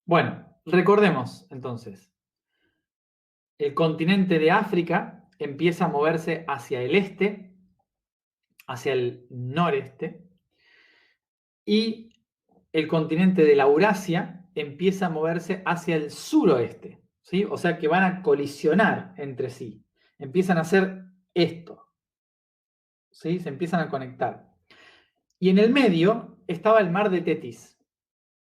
Bueno, recordemos entonces, el continente de África empieza a moverse hacia el este, hacia el noreste, y el continente de la Eurasia empieza a moverse hacia el suroeste, ¿sí? O sea que van a colisionar entre sí, empiezan a hacer esto, ¿sí? Se empiezan a conectar. Y en el medio estaba el mar de Tetis,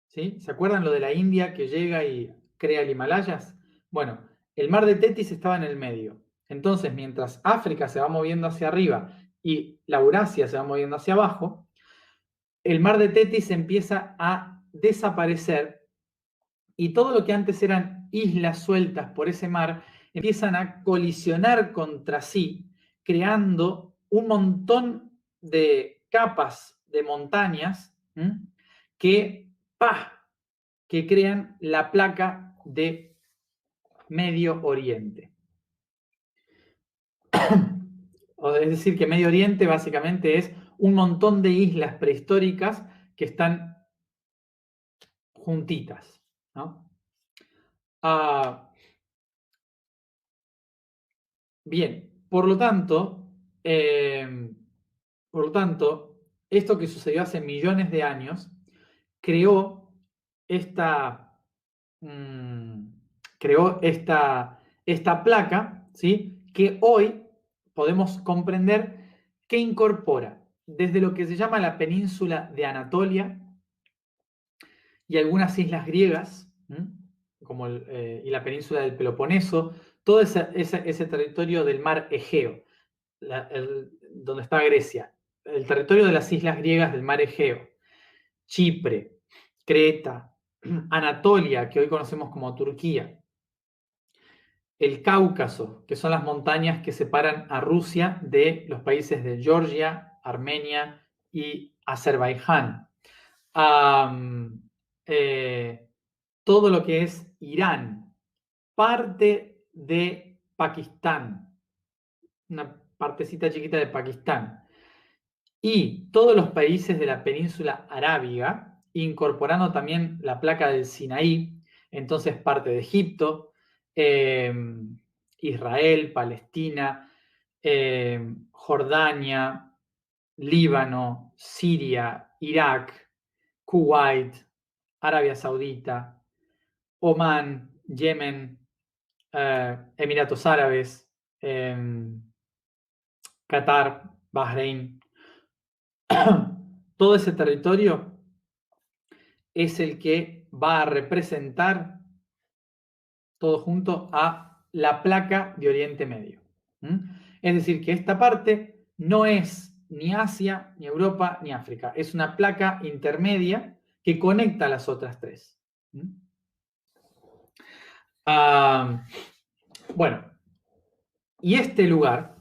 ¿sí? ¿Se acuerdan lo de la India que llega y crea el Himalayas? Bueno, el mar de Tetis estaba en el medio. Entonces, mientras África se va moviendo hacia arriba y la Eurasia se va moviendo hacia abajo, el mar de Tetis empieza a desaparecer y todo lo que antes eran islas sueltas por ese mar empiezan a colisionar contra sí, creando un montón de capas de montañas que, ¡pah!, que crean la placa de Medio Oriente. Es decir, que Medio Oriente básicamente es un montón de islas prehistóricas que están juntitas, ¿no? Bien, eh, por lo tanto, esto que sucedió hace millones de años creó esta, mm, esta placa, ¿sí? Que hoy podemos comprender que incorpora desde lo que se llama la península de Anatolia y algunas islas griegas, como y la península del Peloponeso, todo ese territorio del mar Egeo, donde está Grecia, el territorio de las islas griegas del mar Egeo, Chipre, Creta, Anatolia, que hoy conocemos como Turquía, el Cáucaso, que son las montañas que separan a Rusia de los países de Georgia, Armenia y Azerbaiyán. Eh, todo lo que es Irán, parte de Pakistán, una partecita chiquita de Pakistán, y todos los países de la península arábiga, incorporando también la placa del Sinaí, entonces parte de Egipto, eh, Israel, Palestina, Jordania, Líbano, Siria, Irak, Kuwait, Arabia Saudita, Omán, Yemen, Emiratos Árabes, Qatar, Bahrein. Todo ese territorio es el que va a representar todo junto a la placa de Oriente Medio. Es decir, que esta parte no es ni Asia, ni Europa, ni África. Es una placa intermedia que conecta a las otras tres. Bueno, y este lugar,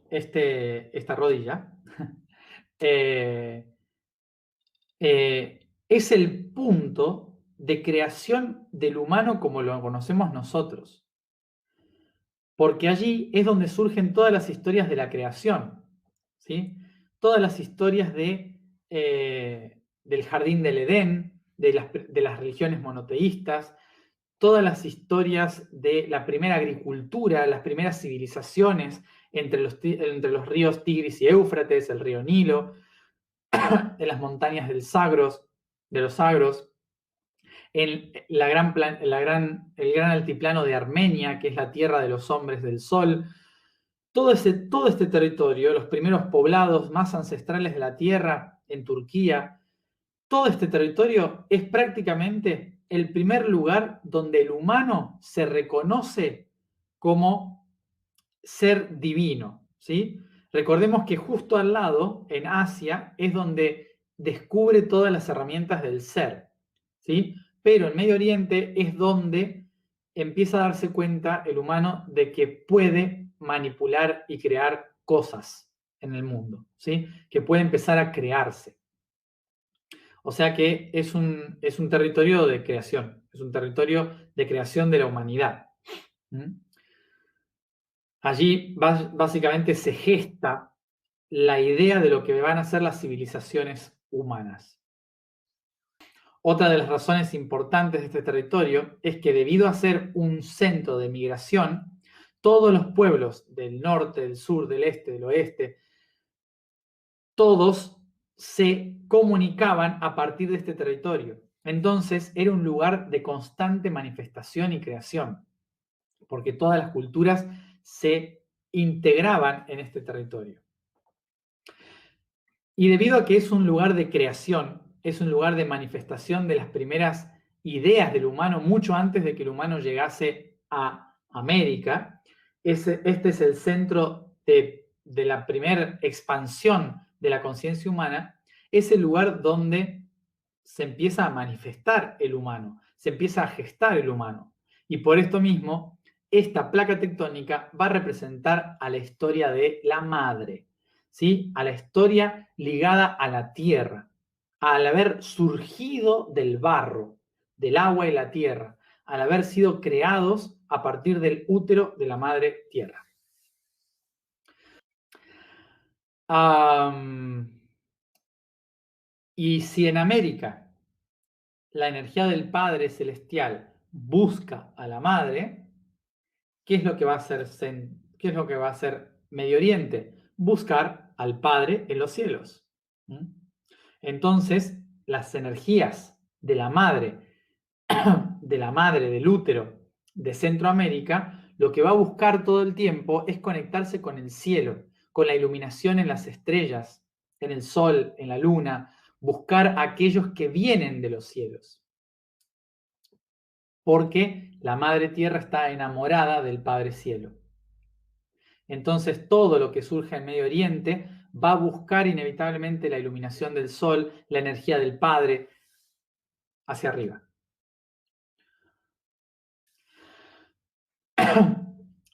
esta rodilla, es el punto de creación del humano como lo conocemos nosotros. Porque allí es donde surgen todas las historias de la creación, ¿sí? Todas las historias del jardín del Edén, de las religiones monoteístas, todas las historias de la primera agricultura, las primeras civilizaciones entre los ríos Tigris y Éufrates, el río Nilo, de las montañas de los Sagros, el gran altiplano de Armenia, que es la tierra de los hombres del sol. Todo este territorio, los primeros poblados más ancestrales de la tierra en Turquía, todo este territorio es prácticamente el primer lugar donde el humano se reconoce como ser divino, ¿sí? Recordemos que justo al lado, en Asia, es donde descubre todas las herramientas del ser, ¿sí? Pero en Medio Oriente es donde empieza a darse cuenta el humano de que puede manipular y crear cosas en el mundo, ¿sí? Que puede empezar a crearse. O sea que es un territorio de creación, es un territorio de creación de la humanidad. Allí básicamente se gesta la idea de lo que van a ser las civilizaciones humanas. Otra de las razones importantes de este territorio es que debido a ser un centro de migración, todos los pueblos del norte, del sur, del este, del oeste, todos se comunicaban a partir de este territorio. Entonces era un lugar de constante manifestación y creación, porque todas las culturas se integraban en este territorio. Y debido a que es un lugar de creación, es un lugar de manifestación de las primeras ideas del humano, mucho antes de que el humano llegase a América, este es el centro de la primera expansión de la conciencia humana, es el lugar donde se empieza a manifestar el humano, se empieza a gestar el humano. Y por esto mismo, esta placa tectónica va a representar a la historia de la madre, ¿sí? A la historia ligada a la tierra, al haber surgido del barro, del agua y la tierra, al haber sido creados a partir del útero de la madre tierra. Y si en América la energía del Padre Celestial busca a la Madre, ¿qué es lo que va a hacer qué es lo que va a hacer Medio Oriente? Buscar al Padre en los cielos. Entonces, las energías de la madre, del útero de Centroamérica, lo que va a buscar todo el tiempo es conectarse con el cielo, con la iluminación en las estrellas, en el sol, en la luna, buscar a aquellos que vienen de los cielos. Porque la Madre Tierra está enamorada del Padre Cielo. Entonces todo lo que surge en Medio Oriente va a buscar inevitablemente la iluminación del Sol, la energía del Padre, hacia arriba.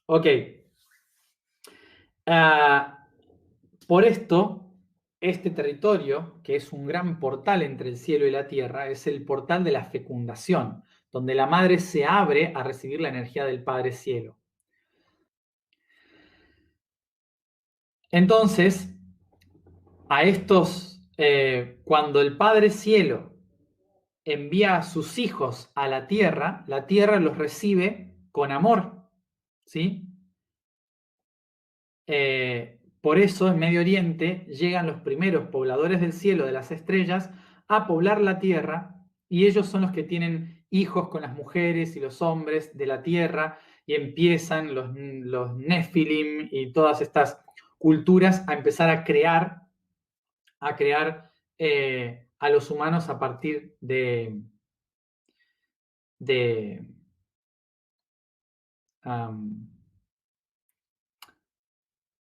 Ok. Por esto, este territorio, que es un gran portal entre el cielo y la tierra, es el portal de la fecundación, donde la madre se abre a recibir la energía del Padre Cielo. Entonces, a estos, cuando el Padre Cielo envía a sus hijos a la tierra los recibe con amor, ¿sí? Por eso en Medio Oriente llegan los primeros pobladores del cielo, de las estrellas, a poblar la tierra, y ellos son los que tienen hijos con las mujeres y los hombres de la tierra, y empiezan los Nephilim y todas estas culturas a empezar a crear a los humanos a partir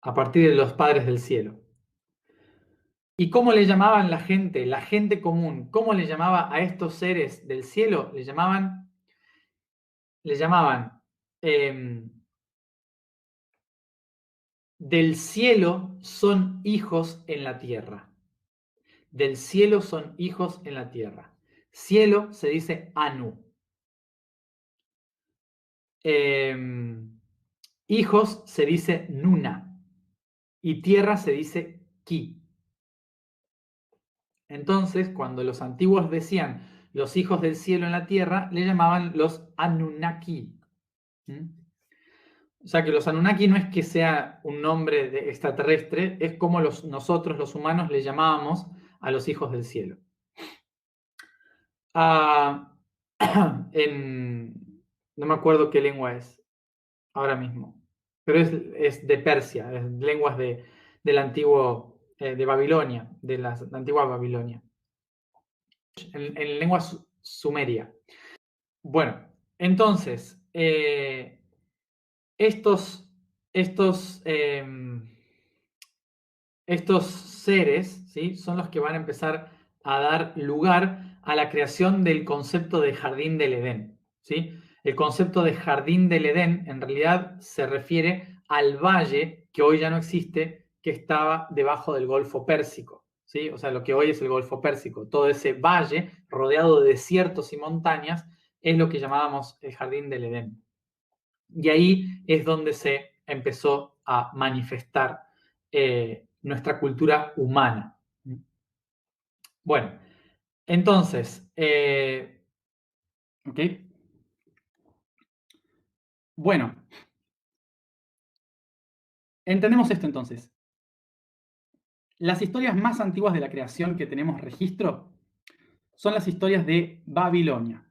a partir de los padres del cielo. ¿Y cómo le llamaban la gente común? ¿Cómo le llamaba a estos seres del cielo? Le llamaban del cielo son hijos en la tierra. Del cielo son hijos en la tierra. Cielo se dice Anu. Hijos se dice Nuna. Y tierra se dice Ki. Entonces, cuando los antiguos decían los hijos del cielo en la tierra, le llamaban los Anunnaki. O sea que los Anunnaki no es que sea un nombre de extraterrestre, es como nosotros los humanos le llamábamos a los hijos del cielo. No me acuerdo qué lengua es ahora mismo, pero es de Persia, es lenguas del antiguo, de Babilonia, de la antigua Babilonia. En lengua sumeria. Bueno, entonces, estos seres, ¿sí? Son los que van a empezar a dar lugar a la creación del concepto de jardín del Edén, ¿sí? El concepto de jardín del Edén en realidad se refiere al valle que hoy ya no existe, que estaba debajo del Golfo Pérsico, ¿sí? O sea, lo que hoy es el Golfo Pérsico. Todo ese valle rodeado de desiertos y montañas es lo que llamábamos el jardín del Edén. Y ahí es donde se empezó a manifestar nuestra cultura humana. Bueno, Entonces, ¿ok? Bueno, entendemos esto entonces. Las historias más antiguas de la creación que tenemos registro son las historias de Babilonia.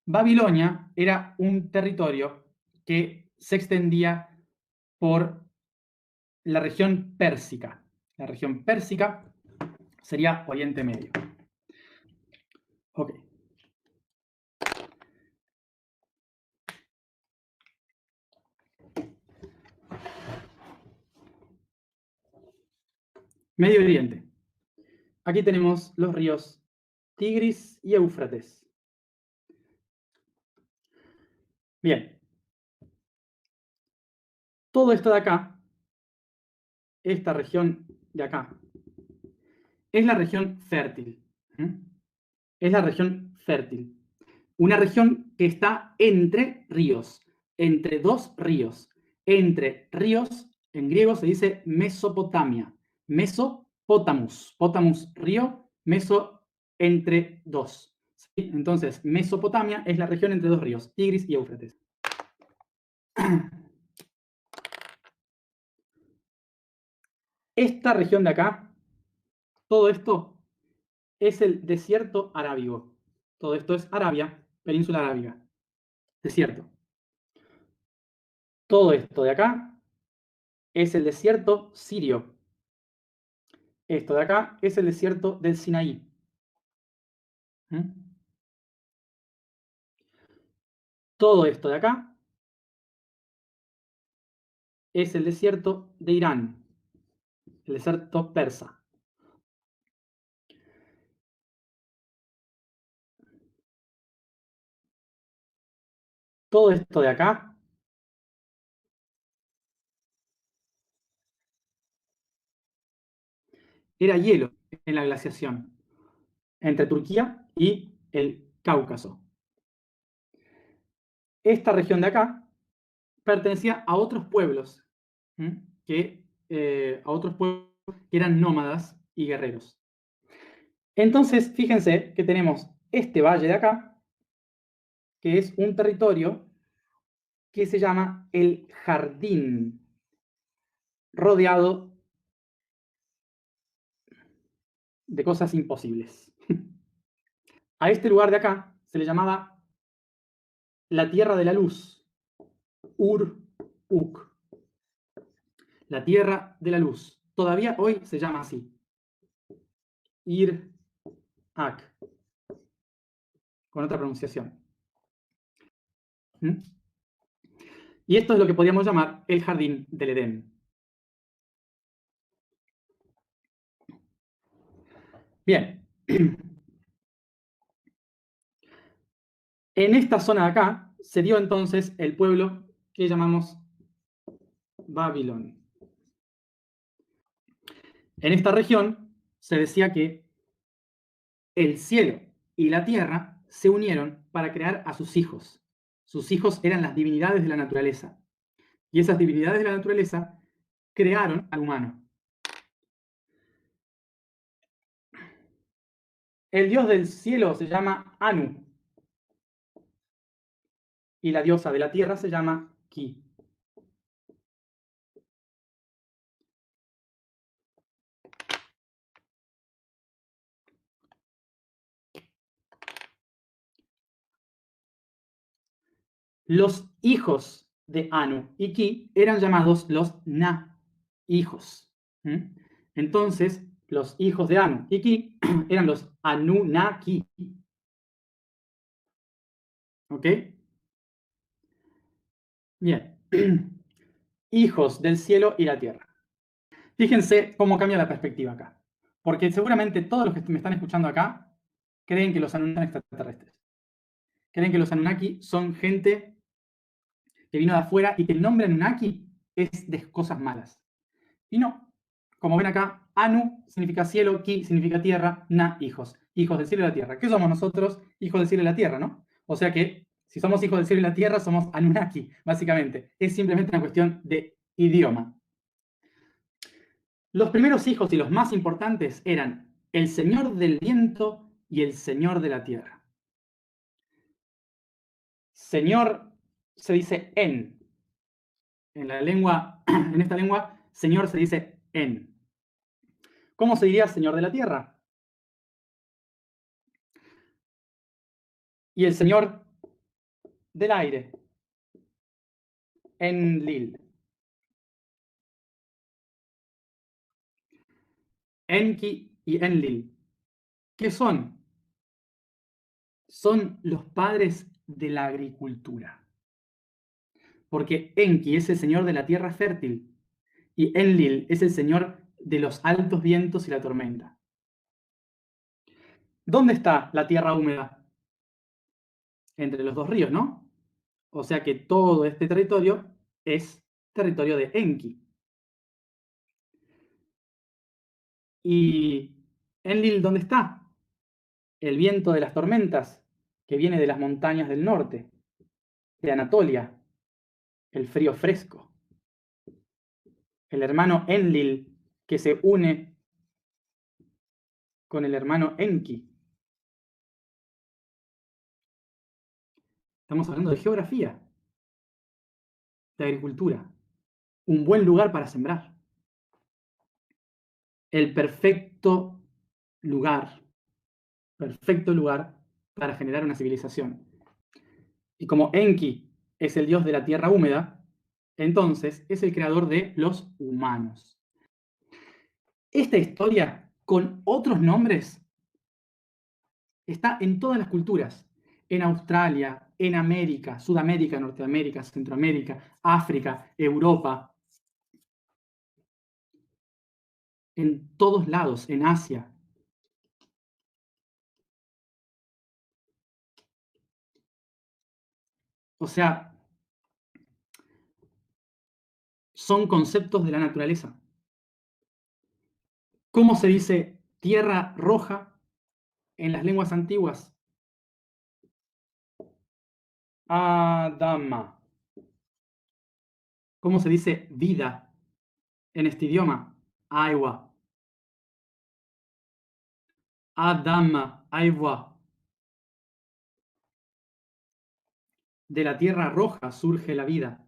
Babilonia era un territorio que se extendía por la región pérsica. La región pérsica sería Oriente Medio. Ok. Medio Oriente. Aquí tenemos los ríos Tigris y Éufrates. Bien. Todo esto de acá, esta región de acá, es la región fértil. Es la región fértil. Una región que está entre ríos, entre dos ríos. Entre ríos, en griego se dice Mesopotamia. Mesopotamus. Potamus, río, meso, entre dos. ¿Sí? Entonces, Mesopotamia es la región entre dos ríos, Tigris y Éufrates. Esta región de acá, todo esto es el desierto arábigo. Todo esto es Arabia, península arábiga. Desierto. Todo esto de acá es el desierto sirio. Esto de acá es el desierto del Sinaí. Todo esto de acá es el desierto de Irán, el desierto persa. Todo esto de acá era hielo en la glaciación entre Turquía y el Cáucaso. Esta región de acá pertenecía a otros pueblos, que eran nómadas y guerreros. Entonces, fíjense que tenemos este valle de acá, que es un territorio que se llama el Jardín, rodeado de cosas imposibles. A este lugar de acá se le llamaba la Tierra de la Luz, Ur-Uk. La Tierra de la Luz. Todavía hoy se llama así. Ir-Ak. Con otra pronunciación. Y esto es lo que podríamos llamar el Jardín del Edén. Bien. En esta zona de acá se dio entonces el pueblo que llamamos Babilón. En esta región se decía que el cielo y la tierra se unieron para crear a sus hijos. Sus hijos eran las divinidades de la naturaleza. Y esas divinidades de la naturaleza crearon al humano. El dios del cielo se llama Anu. Y la diosa de la tierra se llama Ki. Los hijos de Anu y Ki eran llamados los Na, hijos. Entonces, los hijos de Anu y Ki eran los Anunnaki. ¿Ok? Bien. Hijos del cielo y la tierra. Fíjense cómo cambia la perspectiva acá. Porque seguramente todos los que me están escuchando acá creen que los Anunnaki son extraterrestres. Creen que los Anunnaki son gente que vino de afuera y que el nombre Anunnaki es de cosas malas. Y no. Como ven acá, Anu significa cielo, Ki significa tierra, Na, hijos. Hijos del cielo y la tierra. ¿Qué somos nosotros? Hijos del cielo y la tierra, ¿no? O sea que, si somos hijos del cielo y la tierra, somos Anunnaki, básicamente. Es simplemente una cuestión de idioma. Los primeros hijos y los más importantes eran el Señor del viento y el Señor de la tierra. Señor se dice en. En esta lengua, Señor se dice en. ¿Cómo se diría Señor de la tierra? Y el Señor del aire, Enlil. Enki y Enlil. ¿Qué son? Son los padres de la agricultura. Porque Enki es el señor de la tierra fértil y Enlil es el señor de los altos vientos y la tormenta. ¿Dónde está la tierra húmeda? Entre los dos ríos, ¿no? O sea que todo este territorio es territorio de Enki. ¿Y Enlil dónde está? El viento de las tormentas que viene de las montañas del norte, de Anatolia, el frío fresco. El hermano Enlil que se une con el hermano Enki. Estamos hablando de geografía, de agricultura. Un buen lugar para sembrar. El perfecto lugar para generar una civilización. Y como Enki es el dios de la tierra húmeda, entonces es el creador de los humanos. Esta historia, con otros nombres, está en todas las culturas. En Australia, en América, Sudamérica, Norteamérica, Centroamérica, África, Europa. En todos lados, en Asia. O sea, son conceptos de la naturaleza. ¿Cómo se dice tierra roja en las lenguas antiguas? Adama. ¿Cómo se dice vida en este idioma? Aiwa. Adama, Aiwa. De la tierra roja surge la vida.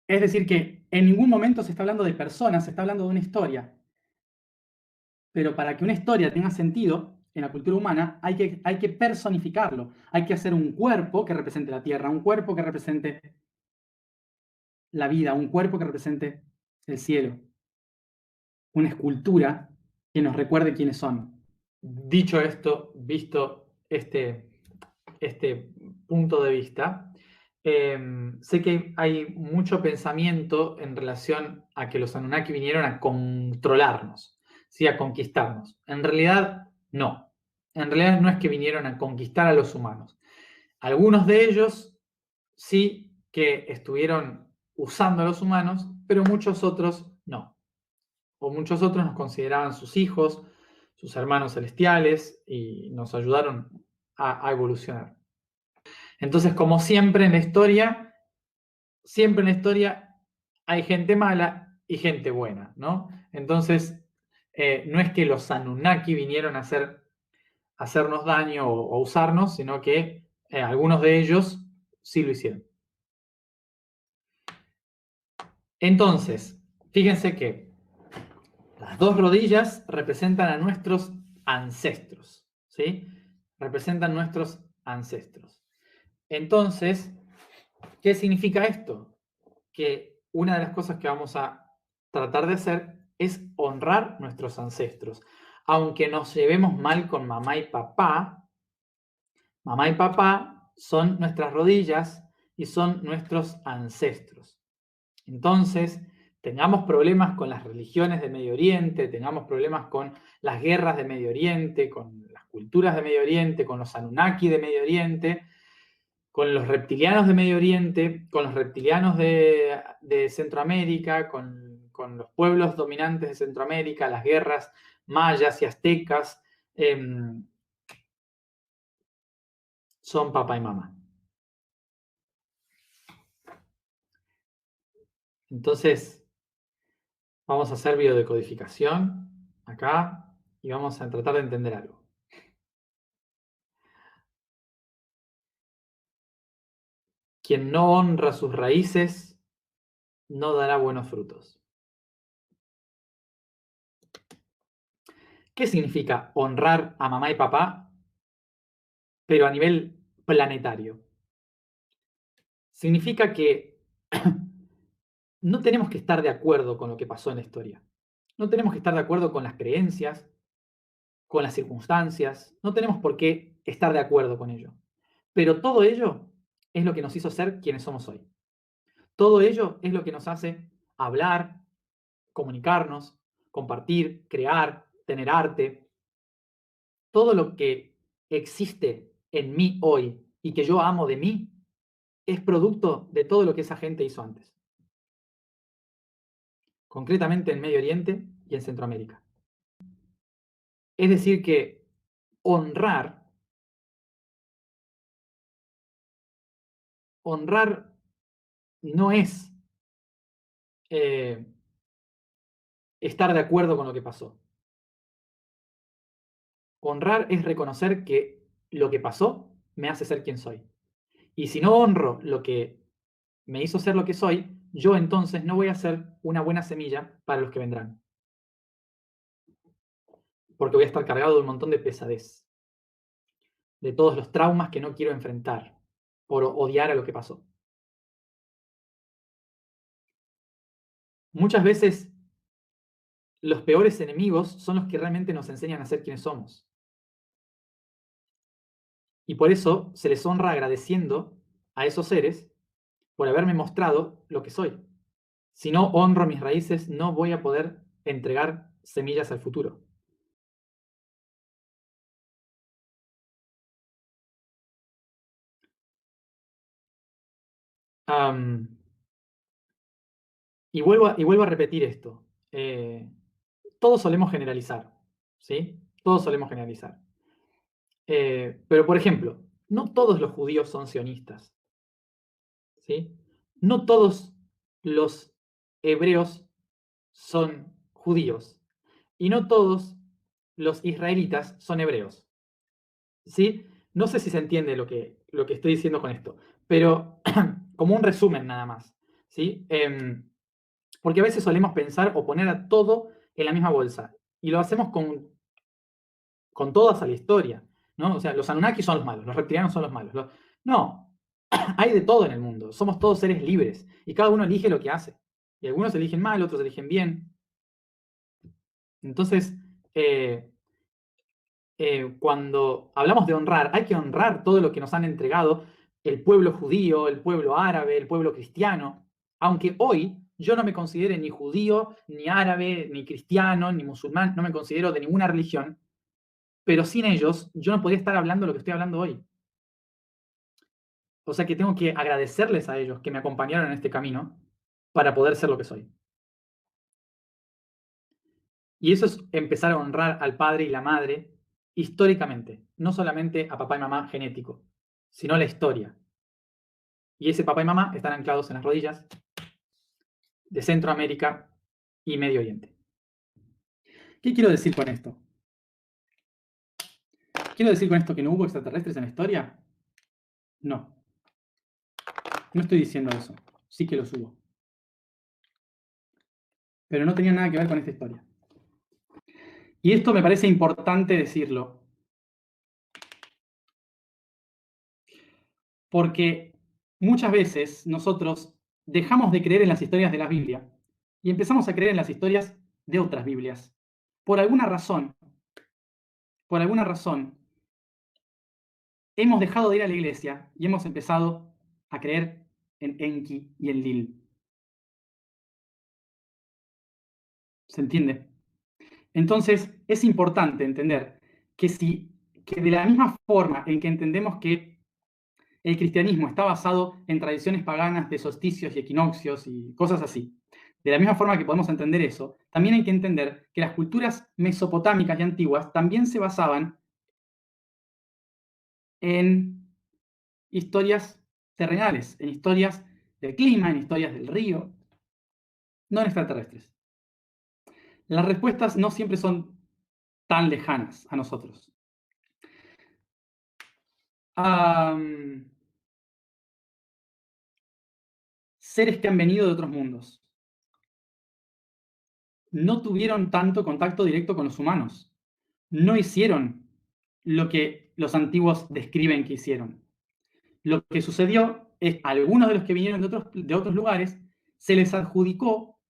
Es decir, que en ningún momento se está hablando de personas, se está hablando de una historia. Pero para que una historia tenga sentido en la cultura humana, hay que personificarlo. Hay que hacer un cuerpo que represente la tierra, un cuerpo que represente la vida, un cuerpo que represente el cielo. Una escultura que nos recuerde quiénes son. Dicho esto, visto este punto de vista, sé que hay mucho pensamiento en relación a que los Anunnaki vinieron a controlarnos, ¿sí? A conquistarnos. En realidad, no. En realidad no es que vinieron a conquistar a los humanos. Algunos de ellos sí que estuvieron usando a los humanos, pero muchos otros no. O muchos otros nos consideraban sus hijos, sus hermanos celestiales, y nos ayudaron a evolucionar. Entonces, como siempre en la historia hay gente mala y gente buena, ¿no? Entonces, no es que los Anunnaki vinieron a hacernos daño o usarnos, sino que algunos de ellos sí lo hicieron. Entonces, fíjense que las dos rodillas representan a nuestros ancestros, ¿sí? Representan nuestros ancestros. Entonces, ¿qué significa esto? Que una de las cosas que vamos a tratar de hacer es honrar nuestros ancestros. Aunque nos llevemos mal con mamá y papá son nuestras rodillas y son nuestros ancestros. Entonces, tengamos problemas con las religiones de Medio Oriente, tengamos problemas con las guerras de Medio Oriente, con las culturas de Medio Oriente, con los Anunnaki de Medio Oriente, con los reptilianos de Medio Oriente, con los reptilianos de Centroamérica, con los pueblos dominantes de Centroamérica, las guerras mayas y aztecas, son papá y mamá. Entonces, vamos a hacer biodecodificación acá y vamos a tratar de entender algo. Quien no honra sus raíces no dará buenos frutos. ¿Qué significa honrar a mamá y papá, pero a nivel planetario? Significa que no tenemos que estar de acuerdo con lo que pasó en la historia. No tenemos que estar de acuerdo con las creencias, con las circunstancias. No tenemos por qué estar de acuerdo con ello. Pero todo ello es lo que nos hizo ser quienes somos hoy. Todo ello es lo que nos hace hablar, comunicarnos, compartir, crear, tener arte. Todo lo que existe en mí hoy y que yo amo de mí es producto de todo lo que esa gente hizo antes. Concretamente en Medio Oriente y en Centroamérica. Es decir, que honrar, honrar no es estar de acuerdo con lo que pasó. Honrar es reconocer que lo que pasó me hace ser quien soy. Y si no honro lo que me hizo ser lo que soy, yo entonces no voy a ser una buena semilla para los que vendrán. Porque voy a estar cargado de un montón de pesadez, de todos los traumas que no quiero enfrentar por odiar a lo que pasó. Muchas veces los peores enemigos son los que realmente nos enseñan a ser quienes somos. Y por eso se les honra agradeciendo a esos seres por haberme mostrado lo que soy. Si no honro mis raíces, no voy a poder entregar semillas al futuro. Y vuelvo a repetir esto. Todos solemos generalizar, ¿sí? Todos solemos generalizar. Pero, por ejemplo, no todos los judíos son sionistas, ¿sí? No todos los hebreos son judíos y no todos los israelitas son hebreos, ¿sí? No sé si se entiende lo que estoy diciendo con esto, pero como un resumen nada más, ¿sí? Porque a veces solemos pensar o poner a todo en la misma bolsa y lo hacemos con todas a la historia, ¿no? O sea, los Anunnaki son los malos, los reptilianos son los malos. No, hay de todo en el mundo, somos todos seres libres y cada uno elige lo que hace. Y algunos eligen mal, otros eligen bien. Entonces, cuando hablamos de honrar, hay que honrar todo lo que nos han entregado el pueblo judío, el pueblo árabe, el pueblo cristiano, aunque hoy yo no me considere ni judío, ni árabe, ni cristiano, ni musulmán, no me considero de ninguna religión, pero sin ellos yo no podría estar hablando lo que estoy hablando hoy. O sea que tengo que agradecerles a ellos que me acompañaron en este camino para poder ser lo que soy. Y eso es empezar a honrar al padre y la madre históricamente, no solamente a papá y mamá genético, sino la historia. Y ese papá y mamá están anclados en las rodillas de Centroamérica y Medio Oriente. ¿Qué quiero decir con esto? ¿Quiero decir con esto que no hubo extraterrestres en la historia? No. No estoy diciendo eso. Sí que los hubo. Pero no tenía nada que ver con esta historia. Y esto me parece importante decirlo. Porque muchas veces nosotros dejamos de creer en las historias de la Biblia y empezamos a creer en las historias de otras Biblias. Por alguna razón, hemos dejado de ir a la iglesia y hemos empezado a creer en Enki y en Lil. ¿Se entiende? Entonces, es importante entender que de la misma forma en que entendemos que el cristianismo está basado en tradiciones paganas de solsticios y equinoccios y cosas así, de la misma forma que podemos entender eso, también hay que entender que las culturas mesopotámicas y antiguas también se basaban en historias terrenales, en historias del clima, en historias del río, no en extraterrestres. Las respuestas no siempre son tan lejanas a nosotros. Seres que han venido de otros mundos. No tuvieron tanto contacto directo con los humanos. No hicieron lo que los antiguos describen que hicieron. Lo que sucedió es que a algunos de los que vinieron de otros lugares se les adjudicó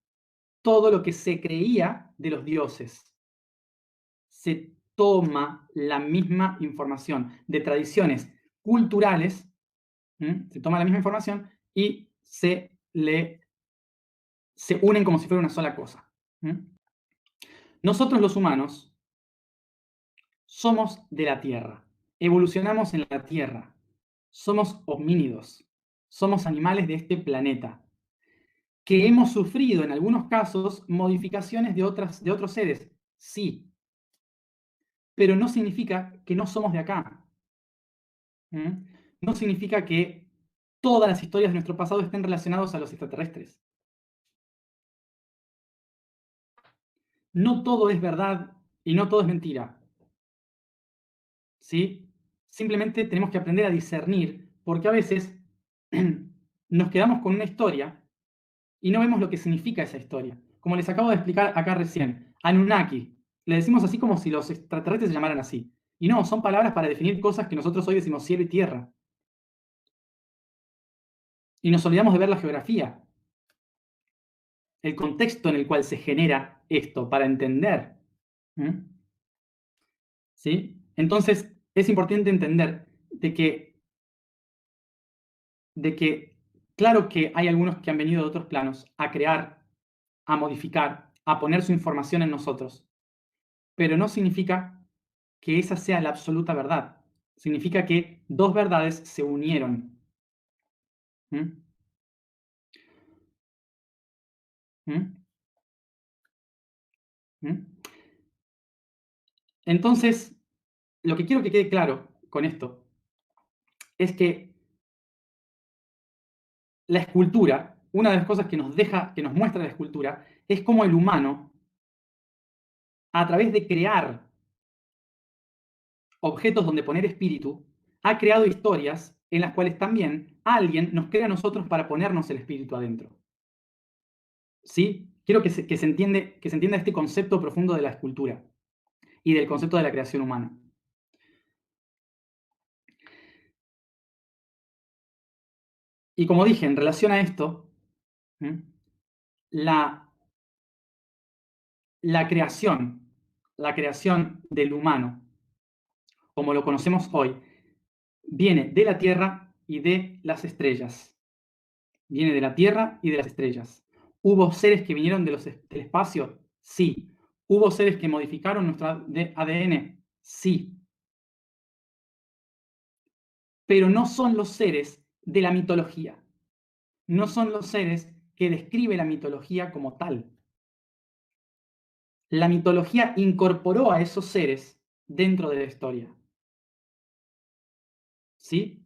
todo lo que se creía de los dioses. Se toma la misma información de tradiciones culturales, se toma la misma información y se unen como si fuera una sola cosa. Nosotros los humanos somos de la Tierra, evolucionamos en la Tierra, somos homínidos, somos animales de este planeta, que hemos sufrido en algunos casos modificaciones de otros seres, sí, pero no significa que no somos de acá. No significa que todas las historias de nuestro pasado estén relacionadas a los extraterrestres. No todo es verdad y no todo es mentira. ¿Sí? Simplemente tenemos que aprender a discernir, porque a veces nos quedamos con una historia y no vemos lo que significa esa historia. Como les acabo de explicar acá recién, Anunnaki. Le decimos así como si los extraterrestres se llamaran así. Y no, son palabras para definir cosas que nosotros hoy decimos cielo y tierra. Y nos olvidamos de ver la geografía, el contexto en el cual se genera esto, para entender. ¿Sí? Entonces, es importante entender de que, claro que hay algunos que han venido de otros planos a crear, a modificar, a poner su información en nosotros, pero no significa que esa sea la absoluta verdad. Significa que dos verdades se unieron. ¿Mm? ¿Mm? ¿Mm? Entonces, lo que quiero que quede claro con esto es que la escultura, una de las cosas que nos muestra la escultura, es cómo el humano, a través de crear objetos donde poner espíritu, ha creado historias en las cuales también alguien nos crea a nosotros para ponernos el espíritu adentro. ¿Sí? Quiero que se entienda este concepto profundo de la escultura y del concepto de la creación humana. Y como dije, en relación a esto, la creación del humano, como lo conocemos hoy, viene de la Tierra y de las estrellas. Viene de la Tierra y de las estrellas. ¿Hubo seres que vinieron del espacio? Sí. ¿Hubo seres que modificaron nuestro ADN? Sí. Pero no son los seres de la mitología. No son los seres que describe la mitología como tal. La mitología incorporó a esos seres dentro de la historia. ¿Sí?